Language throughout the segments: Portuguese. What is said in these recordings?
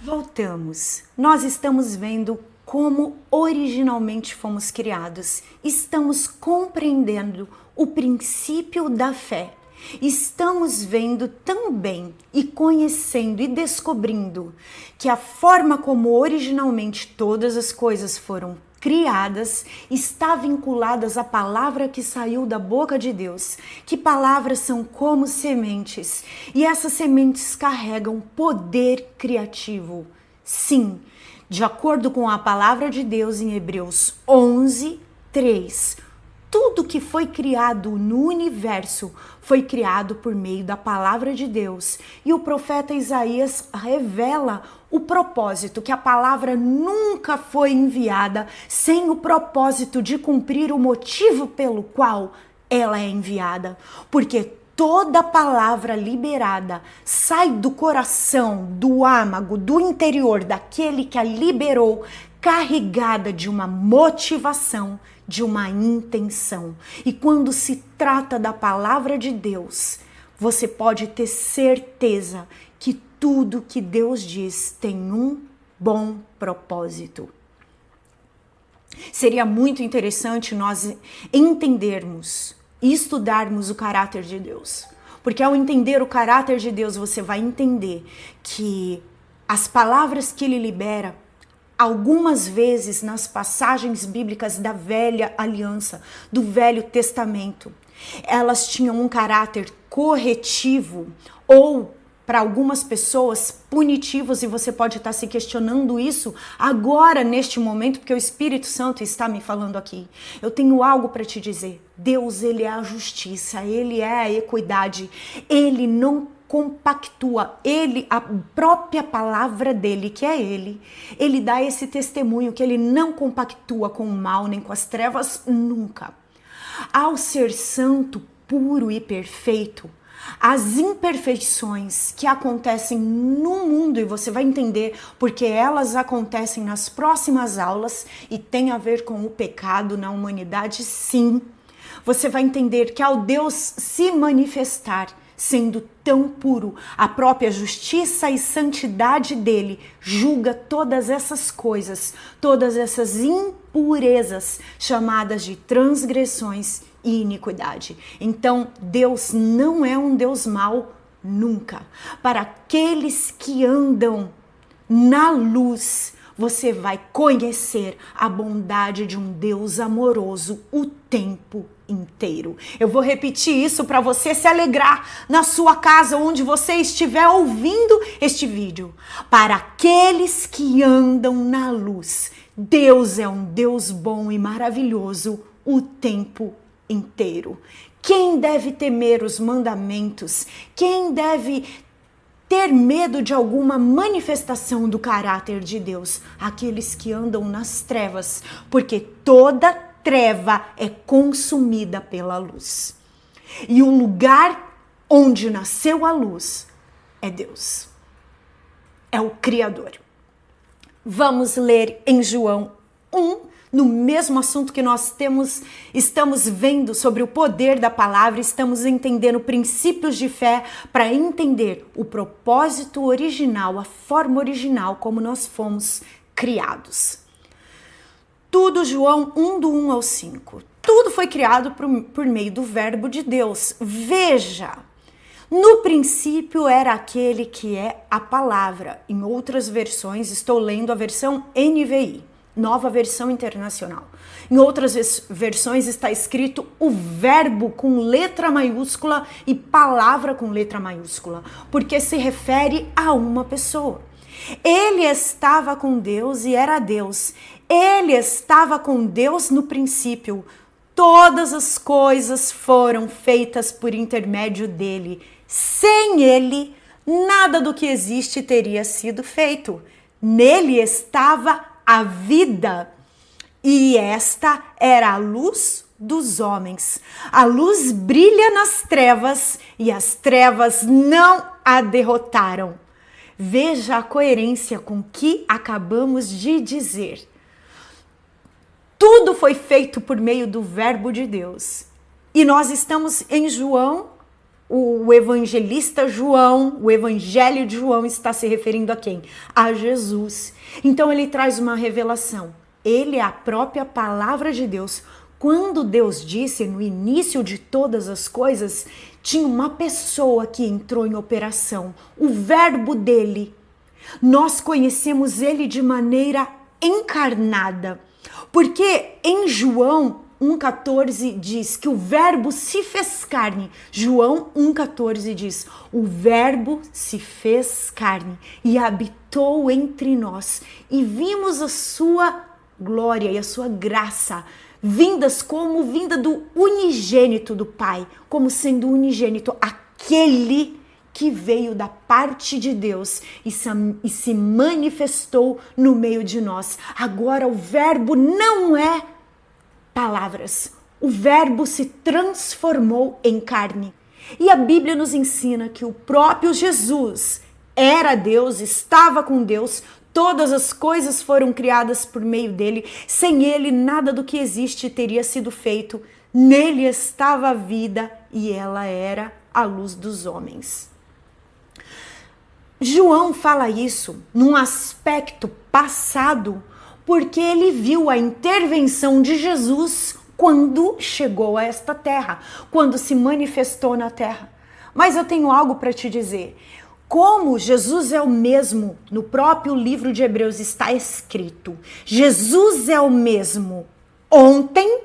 Voltamos. Nós estamos vendo como originalmente fomos criados. Estamos compreendendo o princípio da fé. Estamos vendo também e conhecendo e descobrindo que a forma como originalmente todas as coisas foram criadas está vinculadas à palavra que saiu da boca de Deus. Que palavras são como sementes e essas sementes carregam poder criativo. Sim, de acordo com a palavra de Deus em Hebreus 11, 3, tudo que foi criado no universo foi criado por meio da palavra de Deus. E o profeta Isaías revela o propósito, que a palavra nunca foi enviada sem o propósito de cumprir o motivo pelo qual ela é enviada. Porque toda palavra liberada sai do coração, do âmago, do interior daquele que a liberou, carregada de uma motivação, de uma intenção. E quando se trata da palavra de Deus, você pode ter certeza que tudo que Deus diz tem um bom propósito. Seria muito interessante nós entendermos e estudarmos o caráter de Deus. Porque ao entender o caráter de Deus, você vai entender que as palavras que Ele libera, algumas vezes nas passagens bíblicas da velha aliança, do Velho Testamento, elas tinham um caráter corretivo ou, para algumas pessoas, punitivos, e você pode estar se questionando isso agora, neste momento, porque o Espírito Santo está me falando aqui. Eu tenho algo para te dizer. Deus, Ele é a justiça, Ele é a equidade, Ele não compactua, Ele, a própria palavra dele, que é Ele dá esse testemunho que Ele não compactua com o mal nem com as trevas nunca. Ao ser santo, puro e perfeito, as imperfeições que acontecem no mundo, e você vai entender porque elas acontecem nas próximas aulas e tem a ver com o pecado na humanidade, sim. Você vai entender que ao Deus se manifestar, sendo tão puro, a própria justiça e santidade dele julga todas essas coisas, todas essas impurezas chamadas de transgressões e iniquidade. Então, Deus não é um Deus mau nunca. Para aqueles que andam na luz, você vai conhecer a bondade de um Deus amoroso o tempo inteiro. Eu vou repetir isso para você se alegrar na sua casa, onde você estiver ouvindo este vídeo. Para aqueles que andam na luz, Deus é um Deus bom e maravilhoso o tempo inteiro. Quem deve temer os mandamentos? Quem deve ter medo de alguma manifestação do caráter de Deus? Aqueles que andam nas trevas, porque toda treva é consumida pela luz. E o lugar onde nasceu a luz é Deus. É o Criador. Vamos ler em João 1, no mesmo assunto que nós estamos vendo sobre o poder da palavra, estamos entendendo princípios de fé para entender o propósito original, a forma original como nós fomos criados. Tudo, João 1, do 1 ao 5. Tudo foi criado por meio do verbo de Deus. Veja, no princípio era aquele que é a palavra. Em outras versões, estou lendo a versão NVI, Nova Versão Internacional. Em outras versões está escrito o verbo com letra maiúscula e palavra com letra maiúscula, porque se refere a uma pessoa. Ele estava com Deus e era Deus. Ele estava com Deus no princípio. Todas as coisas foram feitas por intermédio dele. Sem ele, nada do que existe teria sido feito. Nele estava a vida, e esta era a luz dos homens. A luz brilha nas trevas e as trevas não a derrotaram. Veja a coerência com que acabamos de dizer. Tudo foi feito por meio do verbo de Deus. E nós estamos em João o evangelista João, o evangelho de João está se referindo a quem? A Jesus. Então ele traz uma revelação. Ele é a própria palavra de Deus. Quando Deus disse no início de todas as coisas, tinha uma pessoa que entrou em operação, o verbo dele. Nós conhecemos ele de maneira encarnada, porque em João 1,14 diz que o verbo se fez carne. João 1,14 diz, o verbo se fez carne e habitou entre nós e vimos a sua glória e a sua graça, vinda do unigênito do Pai, como sendo unigênito, aquele que veio da parte de Deus e se manifestou no meio de nós. Agora o verbo não é palavras, o verbo se transformou em carne. E a Bíblia nos ensina que o próprio Jesus era Deus, estava com Deus, todas as coisas foram criadas por meio dele, sem ele nada do que existe teria sido feito. Nele estava a vida e ela era a luz dos homens. João fala isso num aspecto passado, porque ele viu a intervenção de Jesus quando chegou a esta terra, quando se manifestou na terra. Mas eu tenho algo para te dizer. Como Jesus é o mesmo, no próprio livro de Hebreus está escrito, Jesus é o mesmo ontem,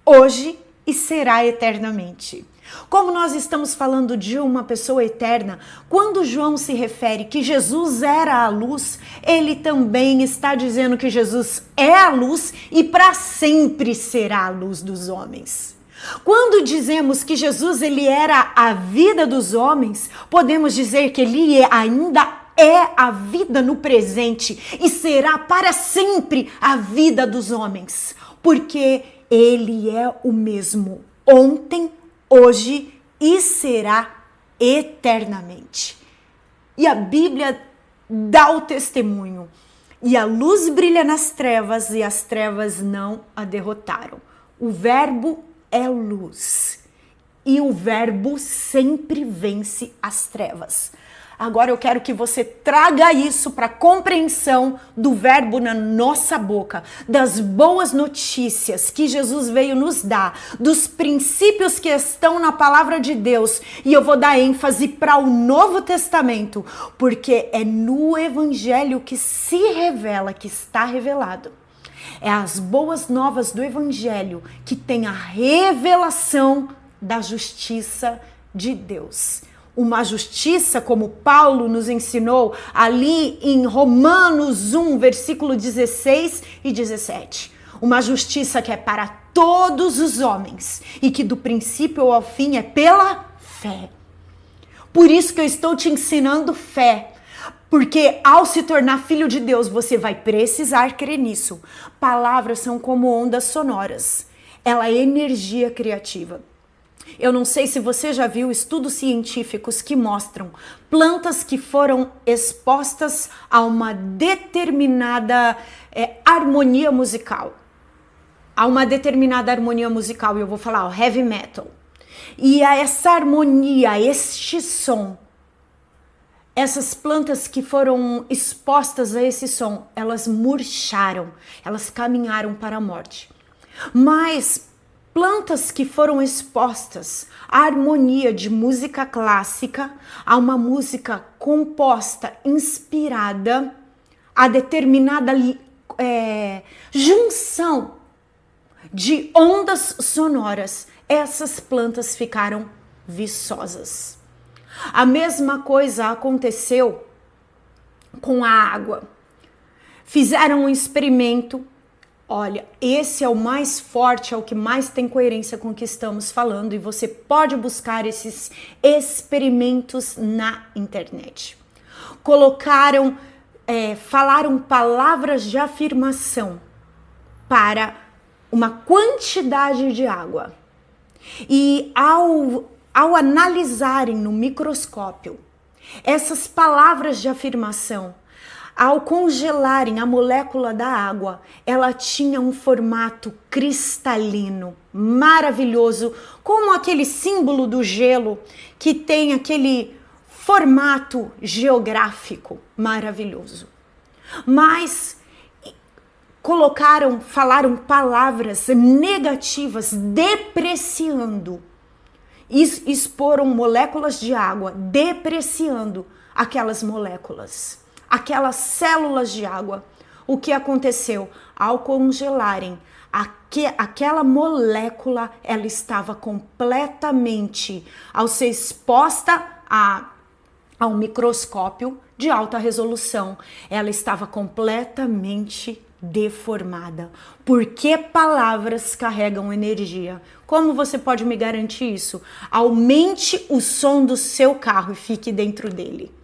hoje e será eternamente. Como nós estamos falando de uma pessoa eterna, quando João se refere que Jesus era a luz, ele também está dizendo que Jesus é a luz e para sempre será a luz dos homens. Quando dizemos que Jesus ele era a vida dos homens, podemos dizer que ele ainda é a vida no presente e será para sempre a vida dos homens, porque ele é o mesmo ontem, hoje e será eternamente. E a Bíblia dá o testemunho. E a luz brilha nas trevas e as trevas não a derrotaram. O verbo é luz. E o verbo sempre vence as trevas. Agora eu quero que você traga isso para a compreensão do verbo na nossa boca, das boas notícias que Jesus veio nos dar, dos princípios que estão na palavra de Deus. E eu vou dar ênfase para o Novo Testamento, porque é no Evangelho que se revela, que está revelado. É as boas novas do Evangelho que tem a revelação da justiça de Deus. Uma justiça, como Paulo nos ensinou ali em Romanos 1, versículo 16 e 17. Uma justiça que é para todos os homens e que do princípio ao fim é pela fé. Por isso que eu estou te ensinando fé. Porque ao se tornar filho de Deus, você vai precisar crer nisso. Palavras são como ondas sonoras. Ela é energia criativa. Eu não sei se você já viu estudos científicos que mostram plantas que foram expostas a uma determinada harmonia musical. A uma determinada harmonia musical, eu vou falar o heavy metal. E a essa harmonia, a este som, essas plantas que foram expostas a esse som, elas murcharam, elas caminharam para a morte. Mas plantas que foram expostas à harmonia de música clássica, a uma música composta, inspirada, a determinada junção de ondas sonoras, essas plantas ficaram viçosas. A mesma coisa aconteceu com a água. Fizeram um experimento. Olha, esse é o mais forte, é o que mais tem coerência com o que estamos falando e você pode buscar esses experimentos na internet. Falaram palavras de afirmação para uma quantidade de água e ao analisarem no microscópio essas palavras de afirmação, Ao congelarem a molécula da água, ela tinha um formato cristalino, maravilhoso, como aquele símbolo do gelo que tem aquele formato geográfico maravilhoso. Mas falaram palavras negativas, depreciando, exporam moléculas de água, depreciando aquelas moléculas, aquelas células de água. O que aconteceu? Ao congelarem, aquela molécula, ela estava completamente, ao ser exposta ao microscópio de alta resolução, ela estava completamente deformada. Porque palavras carregam energia. Como você pode me garantir isso? Aumente o som do seu carro e fique dentro dele.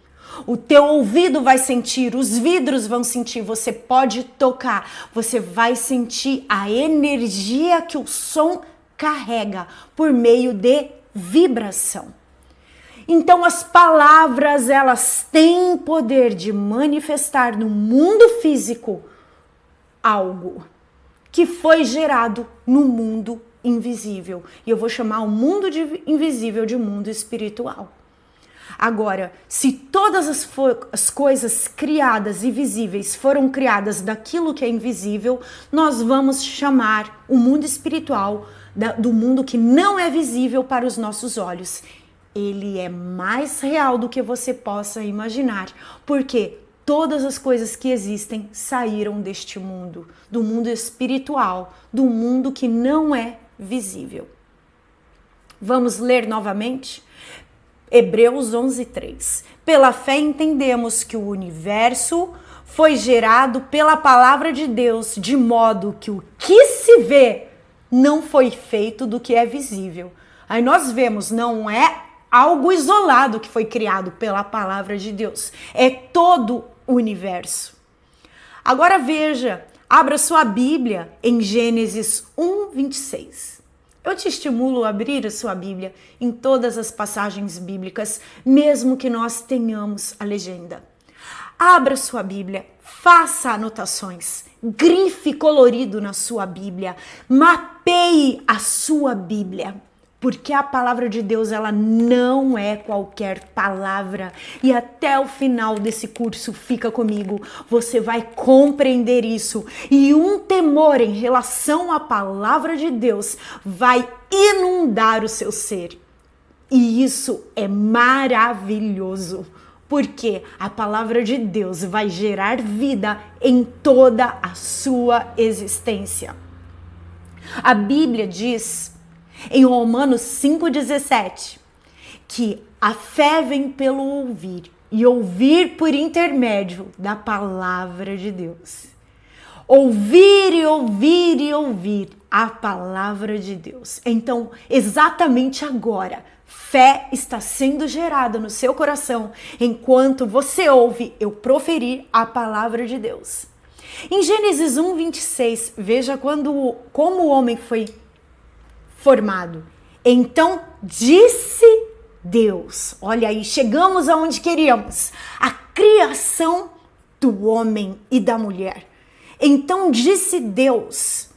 O teu ouvido vai sentir, os vidros vão sentir, você pode tocar, você vai sentir a energia que o som carrega por meio de vibração. Então as palavras, elas têm poder de manifestar no mundo físico algo que foi gerado no mundo invisível. E eu vou chamar o mundo invisível de mundo espiritual. Agora, se todas as coisas criadas e visíveis foram criadas daquilo que é invisível, nós vamos chamar o mundo espiritual do mundo que não é visível para os nossos olhos. Ele é mais real do que você possa imaginar, porque todas as coisas que existem saíram deste mundo, do mundo espiritual, do mundo que não é visível. Vamos ler novamente? Hebreus 11:3. Pela fé entendemos que o universo foi gerado pela palavra de Deus, de modo que o que se vê não foi feito do que é visível. Aí nós vemos, não é algo isolado que foi criado pela palavra de Deus. É todo o universo. Agora veja, abra sua Bíblia em Gênesis 1:26. Eu te estimulo a abrir a sua Bíblia em todas as passagens bíblicas, mesmo que nós tenhamos a legenda. Abra sua Bíblia, faça anotações, grife colorido na sua Bíblia, mapeie a sua Bíblia. Porque a palavra de Deus, ela não é qualquer palavra. E até o final desse curso, fica comigo, você vai compreender isso. E um temor em relação à palavra de Deus vai inundar o seu ser. E isso é maravilhoso. Porque a palavra de Deus vai gerar vida em toda a sua existência. A Bíblia diz em Romanos 5,17, que a fé vem pelo ouvir, e ouvir por intermédio da palavra de Deus. Ouvir e ouvir e ouvir a palavra de Deus. Então, exatamente agora, fé está sendo gerada no seu coração, enquanto você ouve eu proferir a palavra de Deus. Em Gênesis 1:26, veja como o homem foi formado. Então disse Deus, olha aí, chegamos aonde queríamos, a criação do homem e da mulher. Então disse Deus,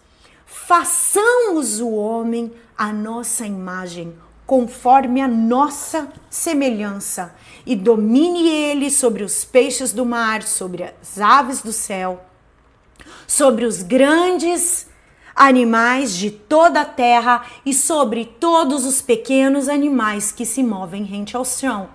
façamos o homem à nossa imagem, conforme a nossa semelhança, e domine ele sobre os peixes do mar, sobre as aves do céu, sobre os grandes animais de toda a terra e sobre todos os pequenos animais que se movem rente ao chão.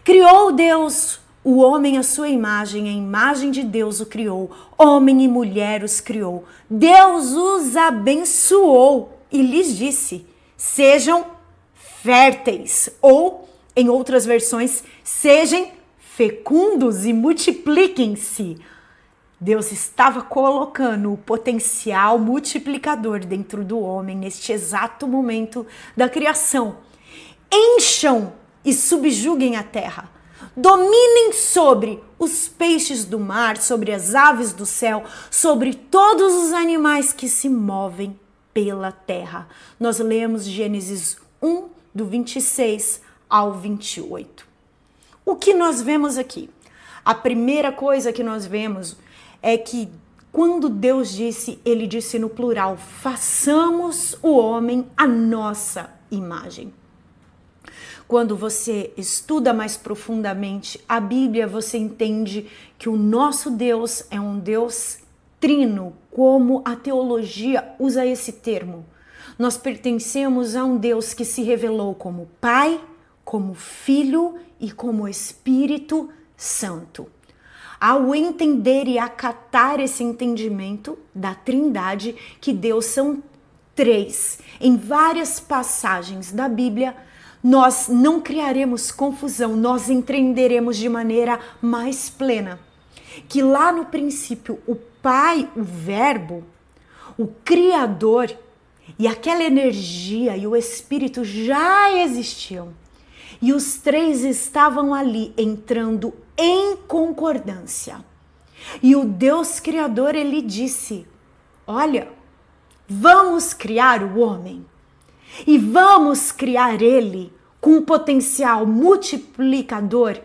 Criou Deus o homem à sua imagem, a imagem de Deus o criou, homem e mulher os criou. Deus os abençoou e lhes disse, sejam férteis, ou, em outras versões, sejam fecundos e multipliquem-se. Deus estava colocando o potencial multiplicador dentro do homem neste exato momento da criação. Encham e subjuguem a terra. Dominem sobre os peixes do mar, sobre as aves do céu, sobre todos os animais que se movem pela terra. Nós lemos Gênesis 1, do 26 ao 28. O que nós vemos aqui? A primeira coisa que nós vemos é que quando Deus disse, ele disse no plural, façamos o homem à nossa imagem. Quando você estuda mais profundamente a Bíblia, você entende que o nosso Deus é um Deus trino, como a teologia usa esse termo. Nós pertencemos a um Deus que se revelou como Pai, como Filho e como Espírito Santo. Ao entender e acatar esse entendimento da Trindade, que Deus são três, em várias passagens da Bíblia, nós não criaremos confusão, nós entenderemos de maneira mais plena. Que lá no princípio, o Pai, o Verbo, o Criador e aquela energia e o Espírito já existiam. E os três estavam ali entrando em concordância. E o Deus Criador, ele disse, olha, vamos criar o homem. E vamos criar ele com um potencial multiplicador.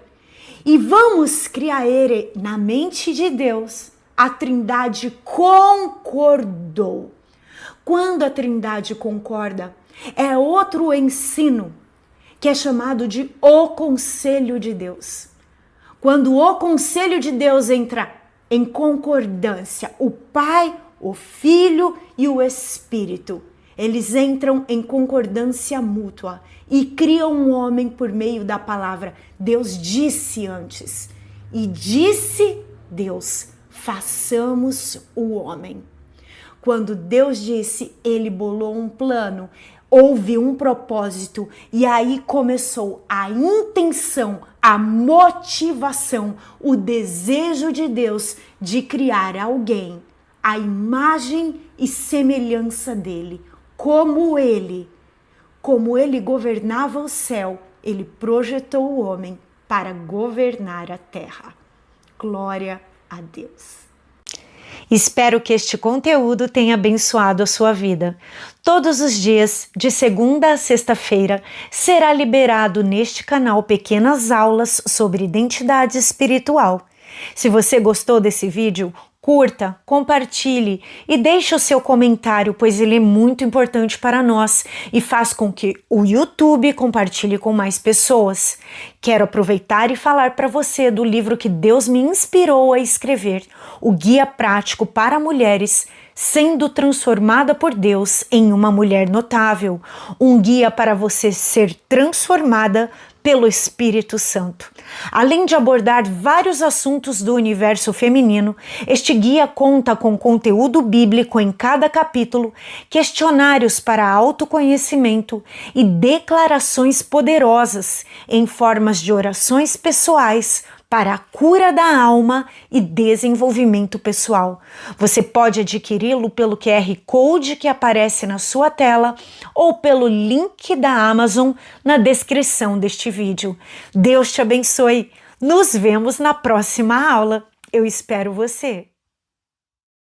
E vamos criar ele na mente de Deus. A Trindade concordou. Quando a Trindade concorda, é outro ensino que é chamado de o Conselho de Deus. Quando o Conselho de Deus entra em concordância, o Pai, o Filho e o Espírito, eles entram em concordância mútua e criam um homem por meio da palavra. Deus disse antes, e disse Deus, façamos o homem. Quando Deus disse, ele bolou um plano, houve um propósito e aí começou a intenção, a motivação, o desejo de Deus de criar alguém, a imagem e semelhança dele, como ele governava o céu, ele projetou o homem para governar a terra. Glória a Deus. Espero que este conteúdo tenha abençoado a sua vida. Todos os dias, de segunda a sexta-feira, será liberado neste canal pequenas aulas sobre identidade espiritual. Se você gostou desse vídeo, curta, compartilhe e deixe o seu comentário, pois ele é muito importante para nós e faz com que o YouTube compartilhe com mais pessoas. Quero aproveitar e falar para você do livro que Deus me inspirou a escrever, o Guia Prático para Mulheres, Sendo Transformada por Deus em uma Mulher Notável, um guia para você ser transformada pelo Espírito Santo. Além de abordar vários assuntos do universo feminino, este guia conta com conteúdo bíblico em cada capítulo, questionários para autoconhecimento e declarações poderosas em formas de orações pessoais para a cura da alma e desenvolvimento pessoal. Você pode adquiri-lo pelo QR Code que aparece na sua tela ou pelo link da Amazon na descrição deste vídeo. Deus te abençoe. Nos vemos na próxima aula. Eu espero você.